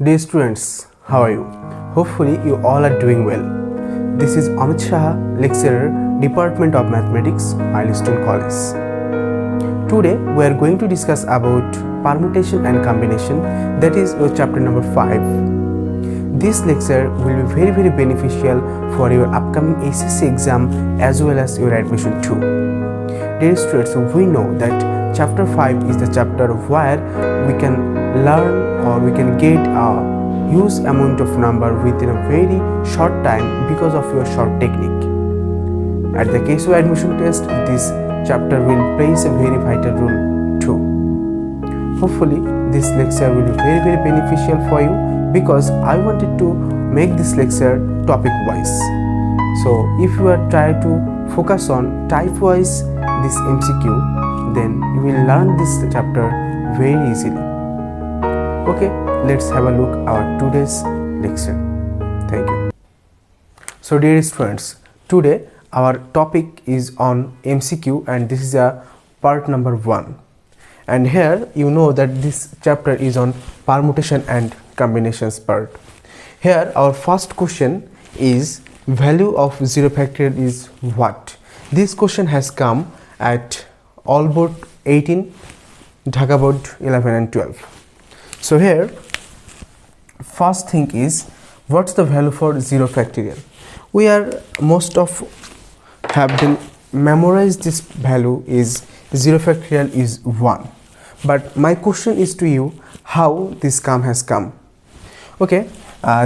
Dear students, how are you? Hopefully you all are doing well. This is Amit Saha, lecturer, Department of Mathematics, Milestone College. Today we are going to discuss about permutation and combination, that is your chapter number 5. This lecture will be very beneficial for your upcoming HSC exam as well as your admission too. Dear students, we know that chapter 5 is the chapter where we can learn or we can get a huge amount of number within a very short time because of your short technique. At the case of admission test, this chapter will plays a very vital role too. Hopefully this lecture will be very beneficial for you because I wanted to make this lecture topic wise. So if you are trying to focus on type wise this MCQ, then you will learn this chapter very easily. Okay, let's have a look at today's lecture. Thank you. So dear students, today our topic is on MCQ and this is a part number 1. And here you know that this chapter is on permutation and combinations part. Here our first question is value of 0 factorial is what? This question has come at all board 18, Dhaka board 11 and 12. So here first thing is what's the value for 0 factorial? We are most of have been memorized this value is 0 factorial is 1. But my question is to you, how this has come? Okay,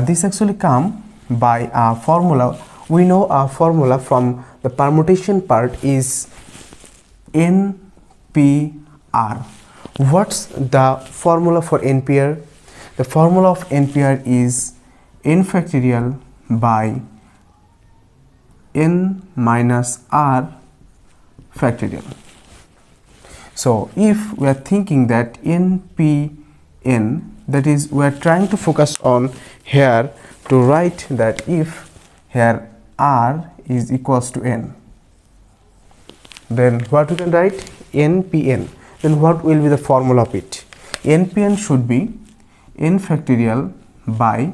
this actually come by a formula. We know our formula from the permutation part is NPR. What's the formula for NPR? The formula of NPR is n factorial by n minus r factorial. So if we are thinking that NPN, that is we are trying to focus on here to write that if here r is equals to n, then what we can write? NPN. Then what will be the formula of it? NPN should be n factorial by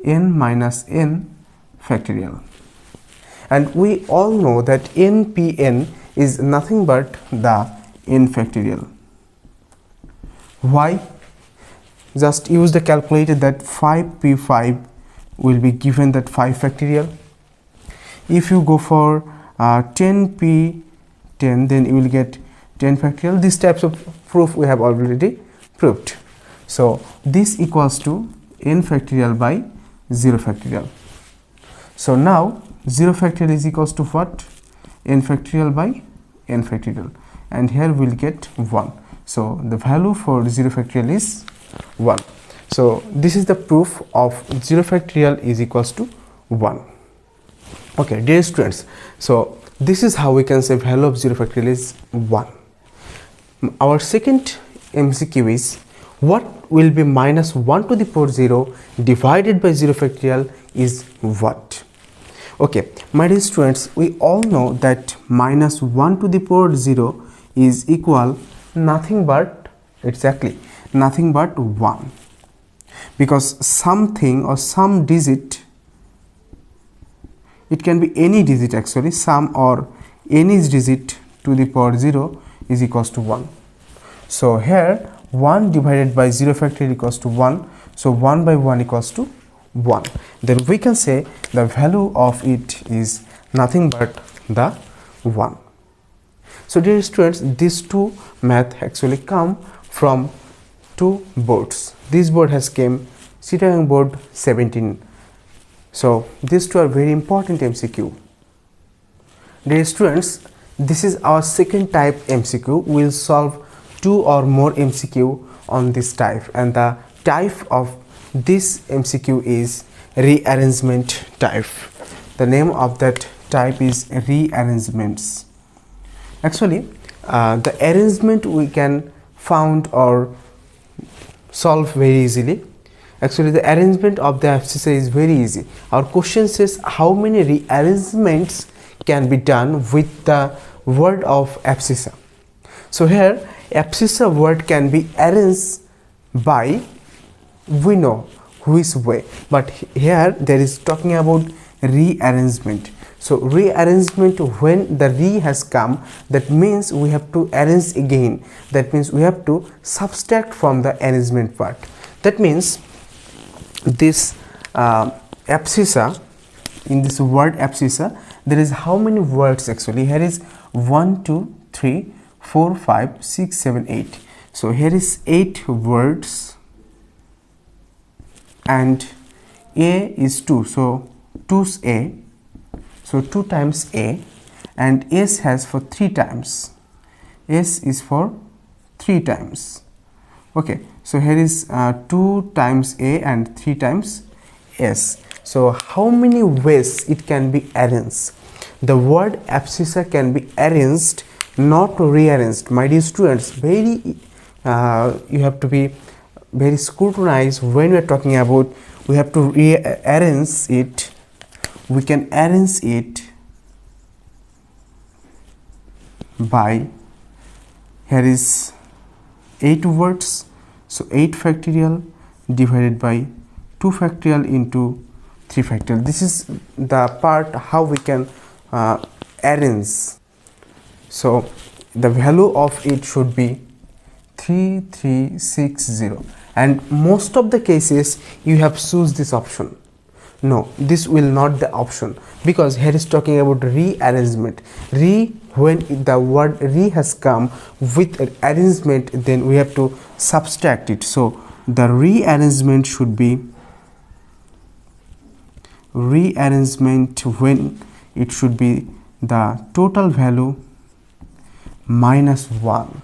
n minus n factorial. And we all know that NPN is nothing but the n factorial. Why? Just use the calculator that 5p5 will be given that 5 factorial. If you go for 10p10, then you will get 10 factorial. These types of proof we have already proved. So this equals to n factorial by 0 factorial. So now 0 factorial is equals to what? N factorial by n factorial, and here we will get 1. So the value for 0 factorial is 1. So this is the proof of 0 factorial is equals to 1. Okay, dear students, so this is how we can say value of 0 factorial is 1. Our second MCQ is what will be minus 1 to the power 0 divided by 0 factorial is what? Okay, my dear students, we all know that minus 1 to the power 0 is equal nothing but nothing but 1, because something or some digit, it can be any digit actually, some or any digit to the power 0 is equals to 1. So here 1 divided by 0 factorial equals to 1. So 1 by 1 equals to 1. Then we can say the value of it is nothing but the 1. So dear students, these two math actually come from two boards. This board has came Chittagong board 17. So these two are very important MCQ. Dear students, this is our second type MCQ. We will solve 2 or more MCQ on this type, and the type of this MCQ is rearrangement type. The name of that type is rearrangements. Actually the arrangement we can found or solve very easily. Actually the arrangement of the abscissa is very easy. Our question says how many rearrangements can be done with the word of abscissa. So here abscissa word can be arranged by, we know which way, but here there is talking about rearrangement. So rearrangement, when the re has come, that means we have to arrange again, that means we have to subtract from the arrangement part. That means this abscissa, in this word abscissa, there is how many words actually? Here is 1 2 3 4 5 6 7 8. So here is 8 words and A is 2, so 2's A, so 2 times A, and S has for 3 times, S is for 3 times. Okay, so here is 2 times A and 3 times S. So how many ways it can be arranged? The word abscissa can be arranged, not rearranged. My dear students, very you have to be very scrutinized when we are talking about we have to rearrange it. We can arrange it by, here is 8 words, so 8 factorial divided by 2 factorial into 3 factorial. This is the part how we can arrange. So the value of it should be 3360, and most of the cases you have choose this option. No, this will not the option, because here is talking about rearrangement. When the word re has come with arrangement, then we have to subtract it. So the rearrangement should be rearrangement when it should be the total value minus 1,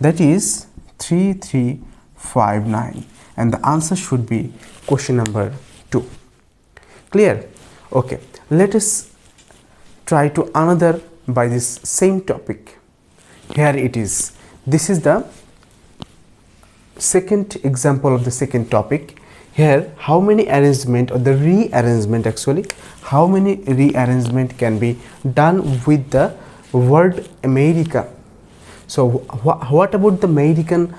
that is 3359, and the answer should be question number 2. Clear? Okay, let us try to another by this same topic. Here it is. This is the second example of the second topic. Here, how many arrangement, or the rearrangement actually, how many rearrangement can be done with the word America? So what about the American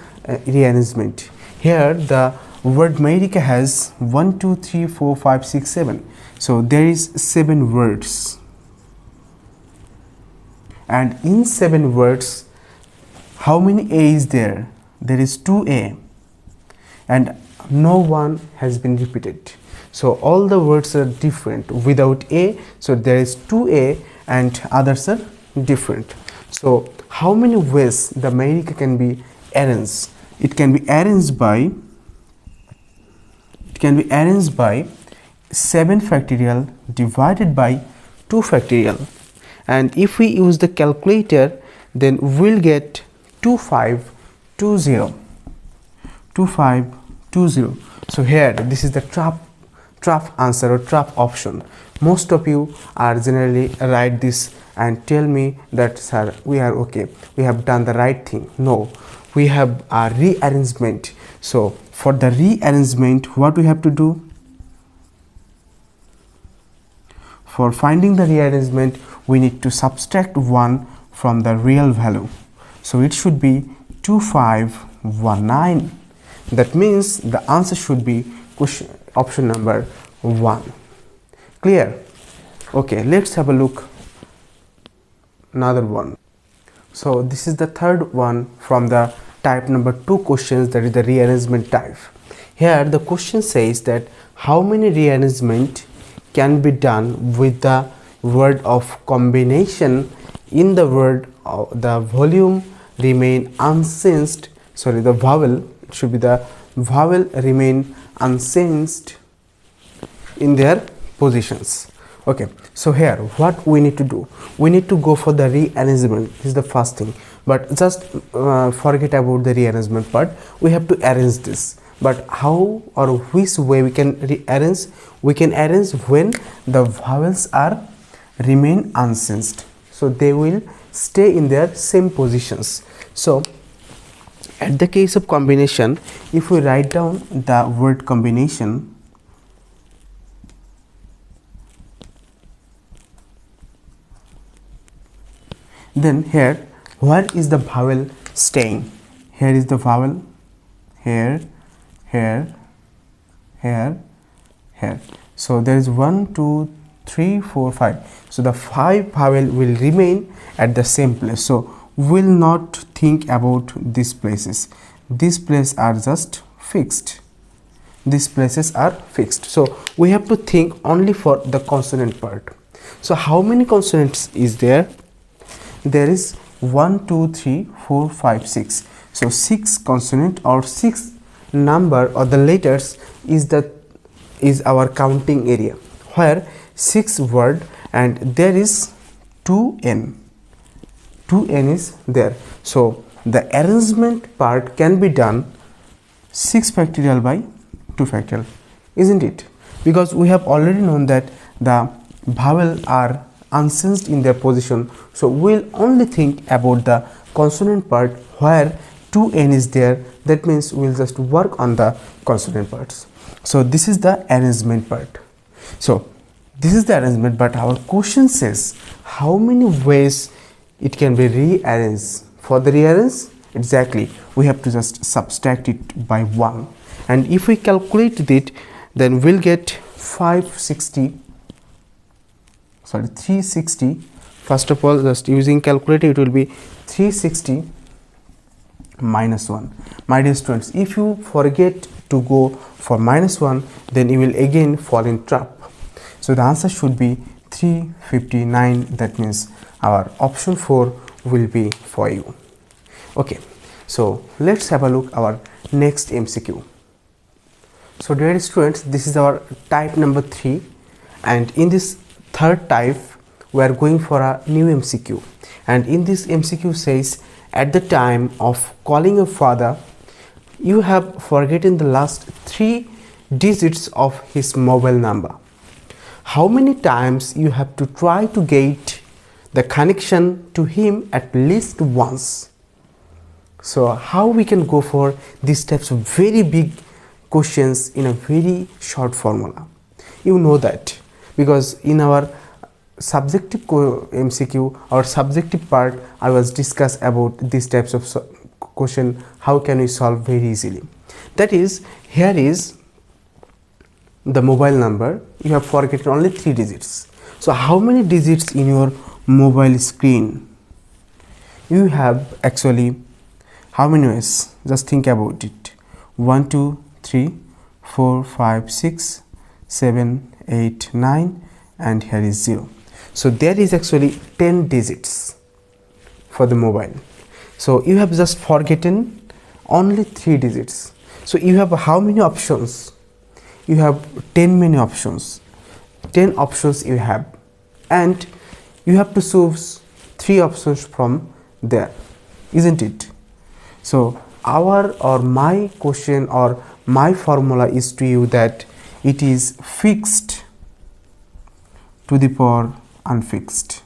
rearrangement? Here the word America has 1 2 3 4 5 6 7, so there is 7 words, and in 7 words how many A is there? There is 2A, and no one has been repeated, so all the words are different without A, so there is 2A and others are different. So how many ways the America can be arranged? It can be arranged by 7 factorial divided by 2 factorial, and if we use the calculator, then we'll get 2520. So here this is the trap answer or trap option. Most of you are generally write this and tell me that, sir, we are okay, we have done the right thing. No, we have a rearrangement. So for the rearrangement, what we have to do? For finding the rearrangement, we need to subtract 1 from the real value. So it should be 2519. That means the answer should be option number 1. Clear? Okay, let's have a look another one. So this is the third one from the type number 2 questions, that is the rearrangement type. Here the question says that how many rearrangement can be done with the word of combination in the word the volume remain unchanged, sorry, the vowel, it should be the vowel remain unchanged in their positions. Okay, so here what we need to do, we need to go for the rearrangement. This is the first thing, but just forget about the rearrangement part. We have to arrange this, but how or which way we can rearrange? We can arrange when the vowels are remain unchanged, so they will stay in their same positions. So at the case of combination, if we write down the word combination, then here where is the vowel staying? Here is the vowel, here, here, here, here. So there is 1, 2, 3, 4, 5. So the 5 vowel will remain at the same place. So will not think about these places. These places are just fixed. These places are fixed. So we have to think only for the consonant part. So how many consonants is there? There is 1, 2, 3, 4, 5, 6. So 6 consonant or 6 number or the letters is our counting area, where 6 word and there is 2n. 2n is there. So the arrangement part can be done 6 factorial by 2 factorial, isn't it? Because we have already known that the vowel are unchanged in their position, so we'll only think about the consonant part where 2n is there. That means we'll just work on the consonant parts. So this is the arrangement part. So this is the arrangement, but our question says how many ways it can be rearranged. For the rearrange, exactly, we have to just subtract it by 1, and if we calculate it, then we'll get 360. First of all, just using calculator, it will be 360 minus 1. My dear students, if you forget to go for minus 1, then you will again fall in trap. So the answer should be 359. That means our option 4 will be for you. Okay, so let's have a look our next MCQ. So dear students, this is our type number 3, and in this third type we are going for a new MCQ, and in this MCQ says, at the time of calling your father, you have forgotten the last 3 digits of his mobile number. How many times you have to try to get the connection to him at least once? So how we can go for these types of very big questions in a very short formula? You know that, because in our subjective MCQ or subjective part, I was discuss about these types of question, how can we solve very easily. That is, here is the mobile number, you have forgotten only 3 digits. So how many digits in your mobile screen? You have actually how many ways? Just think about it. 1, 2, 3, 4, 5, 6, 7, 8, 9, and here is 0. So there is actually 10 digits for the mobile. So you have just forgotten only 3 digits. So you have how many options? You have 10 many options. 10 options you have, and you have to choose 3 options from there, isn't it? So our or my question or my formula is to you that it is fixed to the power unfixed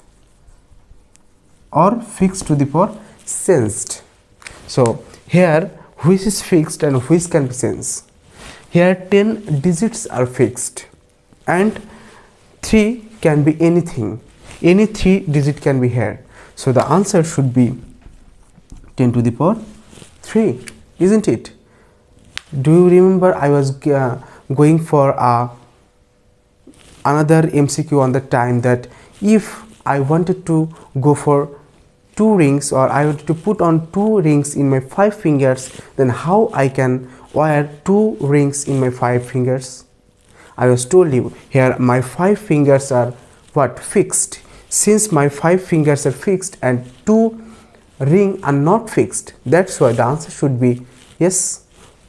or fixed to the power sensed. So here which is fixed and which can be sensed? Here 10 digits are fixed and 3 can be anything. Any 3 digit can be here. So the answer should be 10 to the power 3, isn't it? Do you remember I was going for another MCQ on the time that if I wanted to go for 2 rings, or I wanted to put on 2 rings in my 5 fingers, then how I can wear 2 rings in my 5 fingers? I was told you here my 5 fingers are what? Fixed. Since my 5 fingers are fixed and 2 rings are not fixed, that's why the answer should be yes,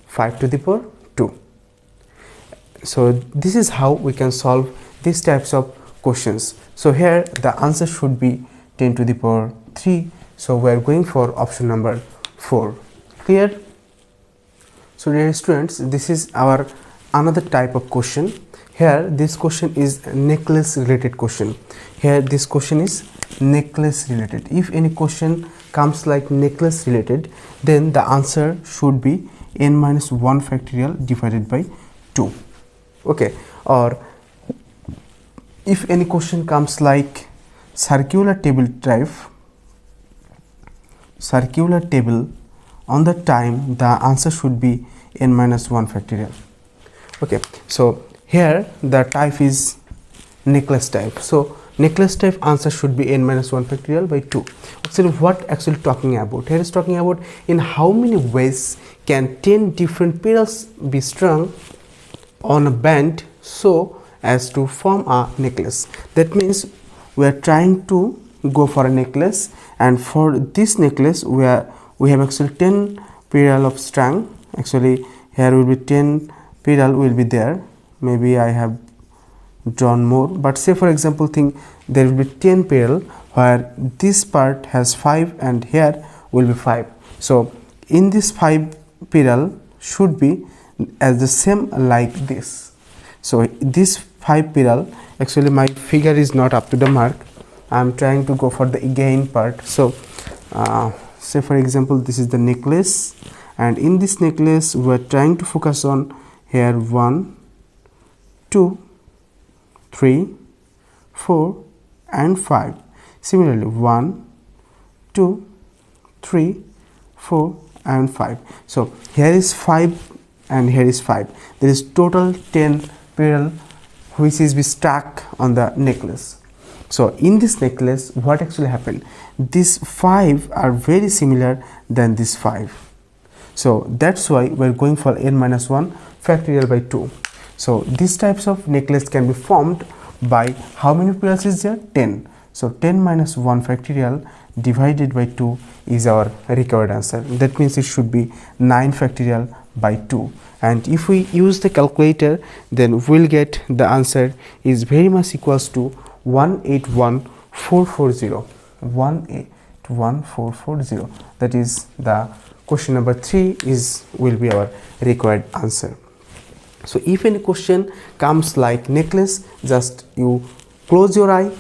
5 to the power 2. So this is how we can solve these types of questions. So here the answer should be 10 to the power 3. So we are going for option number 4. Clear? So dear students, this is our another type of question. Here this question is necklace related question. Here this question is necklace related. If any question comes like necklace related, then the answer should be n minus 1 factorial divided by 2. Okay, or if any question comes like circular table type, circular table, on the time the answer should be n minus 1 factorial. Okay, so here the type is necklace type. So necklace type answer should be n minus 1 factorial by 2. Actually, what actually talking about? Here is talking about in how many ways can 10 different pearls be strung on a band so as to form a necklace. That means we are trying to go for a necklace, and for this necklace we have actually 10 pearl of strung. Actually here will be 10 pearl will be there. Maybe I have drawn more, but say for example think there will be 10 pearl where this part has 5 and here will be 5. So in this 5 pearl should be as the same like this. So this 5 pearl, actually my figure is not up to the mark. I am trying to go for the again part. So say for example this is the necklace, and in this necklace we are trying to focus on here 1, 2, 3, 4 and 5. Similarly 1, 2, 3, 4 and 5. So here is 5 and here is 5. There is total 10 pearl which is be stuck on the necklace. So in this necklace what actually happened, these 5 are very similar than this 5. So that's why we are going for n minus 1 factorial by 2. So these types of necklace can be formed by how many pearls is there? 10. So 10 minus 1 factorial divided by 2 is our required answer. That means it should be 9 factorial by 2. And if we use the calculator, then we'll get the answer is very much equals to 181440. 181440. That is the question number 3 will be our required answer. So if any question comes like necklace, just you close your eye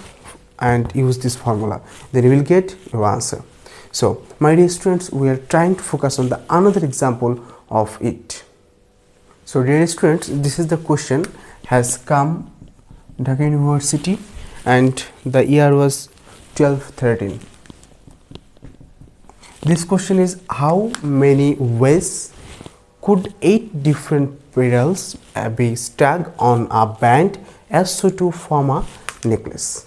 and use this formula, then you will get your answer. So my dear students, we are trying to focus on the another example of it. So dear students, this is the question has come Dhaka University and the year was 1213. This question is how many ways could 8 different pearls be stuck on a band as so to form a necklace.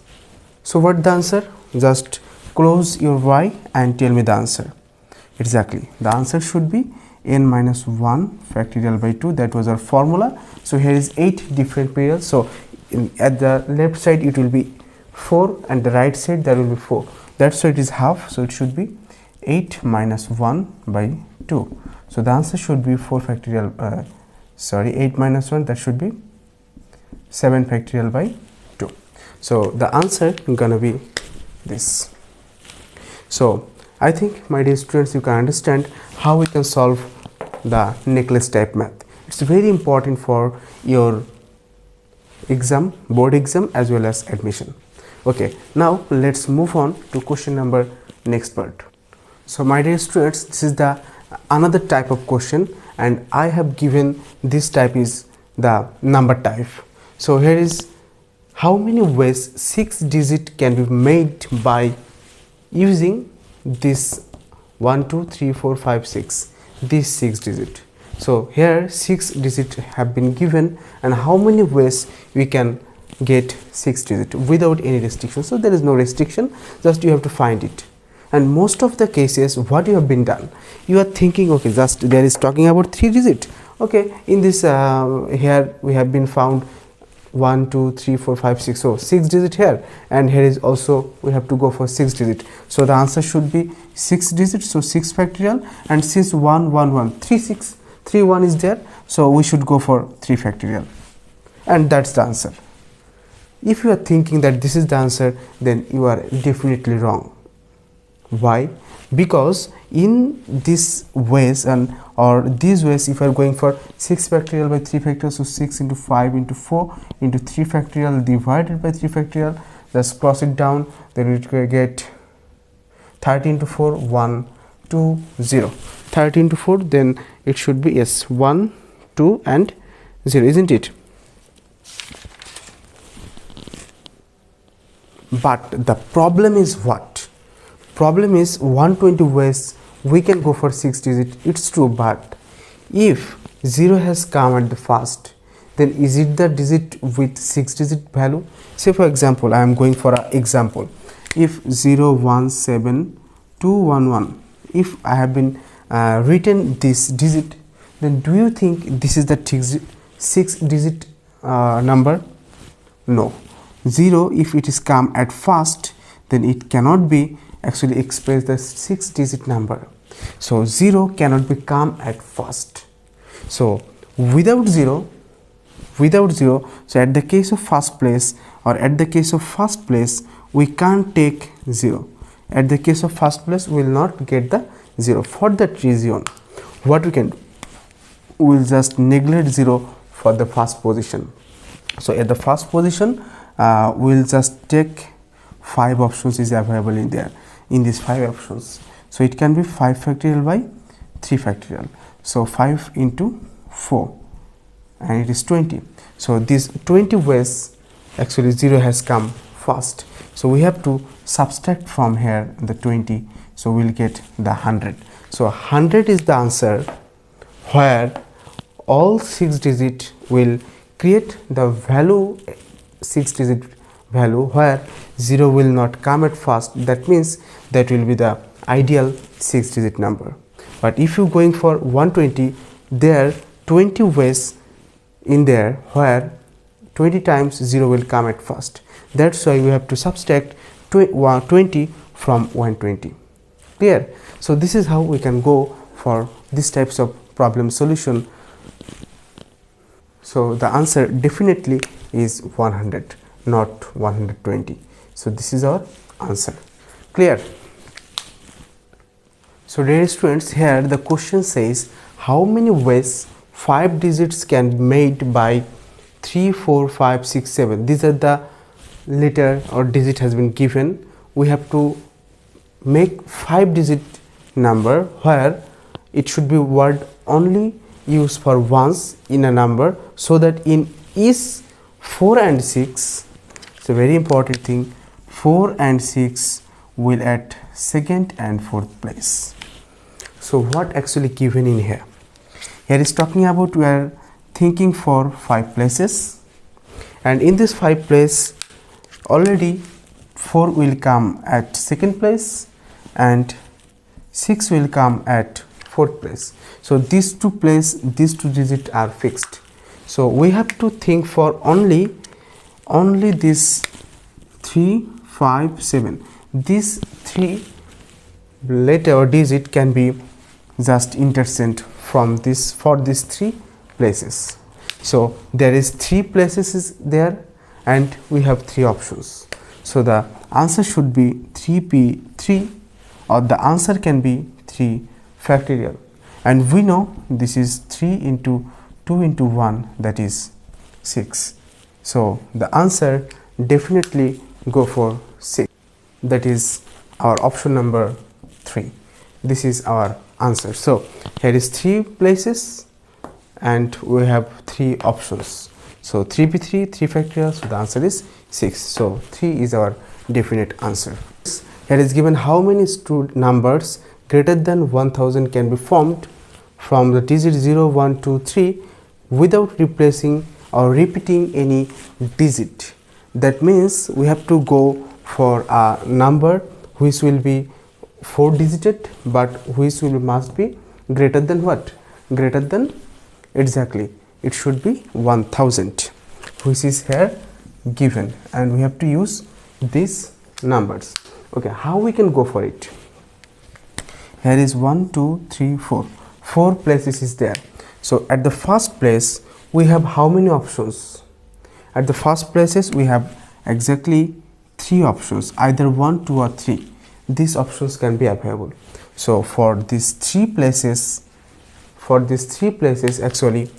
So what the answer? Just close your eye and tell me the answer. Exactly, the answer should be n minus 1 factorial by 2. That was our formula. So here is 8 different pearls. So at the left side it will be 4 and the right side there will be 4. That's why it is half. So it should be 8 minus 1 by 2. So the answer should be 4 factorial 8 minus 1, that should be 7 factorial by 2. So the answer is gonna be this. So I think my dear students, you can understand how we can solve the necklace type math. It's very important for your exam, board exam as well as admission. Okay, now let's move on to question number next part. So my dear students, this is the another type of question, and I have given this type is the number type. So here is how many ways 6 digit can be made by using this 1 2 3 4 5 6, this 6 digit. So here 6 digit have been given, and how many ways we can get 6 digit without any restriction. So there is no restriction, just you have to find it. And most of the cases what you have been done, you are thinking okay, just there is talking about 3 digit. Okay, in this here we have been found 1 2 3 4 5 6, so 6 digit here, and here is also we have to go for 6 digit. So the answer should be 6 digit, so 6 factorial, and since 1 1 1 3 6 3 1 is there, so we should go for 3 factorial, and that's the answer. If you are thinking that this is the answer, then you are definitely wrong. Why? Because in these ways or these ways, if you are going for 6 factorial by 3 factorial, so 6 into 5 into 4 into 3 factorial divided by 3 factorial, just cross it down, then we will get 30 into 4 1 2 0, 30 into 4, then it should be yes 1 2 and 0, isn't it? But the problem is what? Problem is 120 ways we can go for 6 digit. It's true, but if 0 has come at the first, then is it the digit with 6 digit value? Say for example, I am going for an example. If 017211, if I have been written this digit, then do you think this is the 6 digit number? No. 0, if it is come at first, then it cannot be actually express the 6 digit number. So 0 cannot be come at first. So without 0, so at the case of first place or at the case of first place, we can't take 0. At the case of first place, we will not get the 0. For that reason, what we can do, we will just neglect 0 for the first position. So at the first position, we will just take 5 options is available in there, in these 5 options. So it can be 5 factorial by 3 factorial. So 5 into 4, and it is 20. So these 20 ways, actually 0 has come first. So we have to subtract from here the 20. So we will get the 100. So 100 is the answer, where all 6 digit will create the value, 6 digit value, where 0 will not come at first. That means that will be the ideal 6 digit number. But if you going for 120, there are 20 ways in there where 20 times 0 will come at first. That's why we have to subtract 20 from 120. Clear? So this is how we can go for these types of problem solution. So the answer definitely is 100, not 120. So this is our answer. Clear? So dear students, here the question says how many ways 5 digits can be made by 3, 4, 5, 6, 7. These are the letter or digit has been given. We have to make 5 digit number where it should be word only used for once in a number, so that in each 4 and 6, it's a very important thing, 4 and 6 will at second and fourth place. So what actually given in here? Here is talking about we are thinking for 5 places, and in this 5 place already 4 will come at second place and 6 will come at fourth place. So these two digits are fixed. So we have to think for only this 3, 5, 7. These 3 letter or digit can be just interchanged from this for these 3 places. So there is 3 places is there and we have 3 options. So the answer should be 3p3, or the answer can be 3 factorial, and we know this is 3 into 2 into 1, that is 6. So the answer definitely go for 6. That is our option number 3. This is our answer. So here is 3 places and we have 3 options. So 3p3, 3 factorial, so the answer is 6. So 3 is our definite answer. Here is given how many numbers greater than 1000 can be formed from the digit 0, 1, 2, 3 without replacing or repeating any digit. That means we have to go for a number which will be 4 digit but which will must be greater than what? Greater than, exactly, it should be 1000, which is here given, and we have to use these numbers. Okay, how we can go for it? Here is 1, 2, 3, 4. 4 places is there. So at the first place we have how many options? At the first places we have exactly 3 options, either 1, 2 or 3. These options can be available. So for these 3 places, actually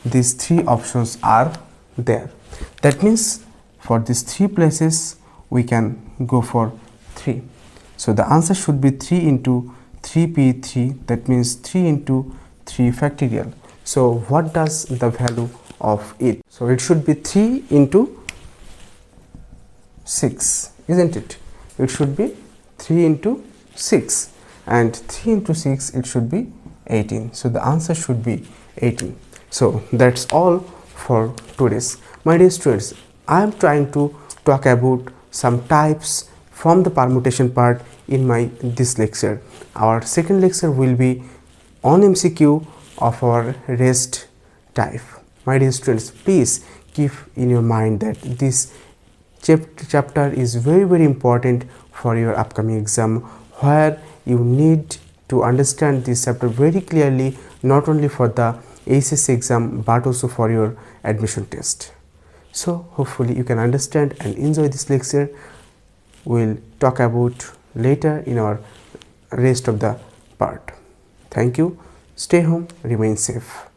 these 3 options are there. That means for these 3 places we can go for 3. So the answer should be 3 into 3p3, that means 3 into 3 factorial. So what does the value of it? So it should be 3 into 6, isn't it? It should be 3 into 6, and 3 into 6 it should be 18. So the answer should be 18. So that's all for today's. My dear students, I am trying to talk about some types from the permutation part in this lecture. Our second lecture will be on MCQ of our rest type. My dear students, please keep in your mind that this chapter is very important for your upcoming exam, where you need to understand this chapter very clearly, not only for the HSC exam but also for your admission test. So hopefully you can understand and enjoy this lecture. We'll talk about later in our rest of the part. Thank you. Stay home, remain safe.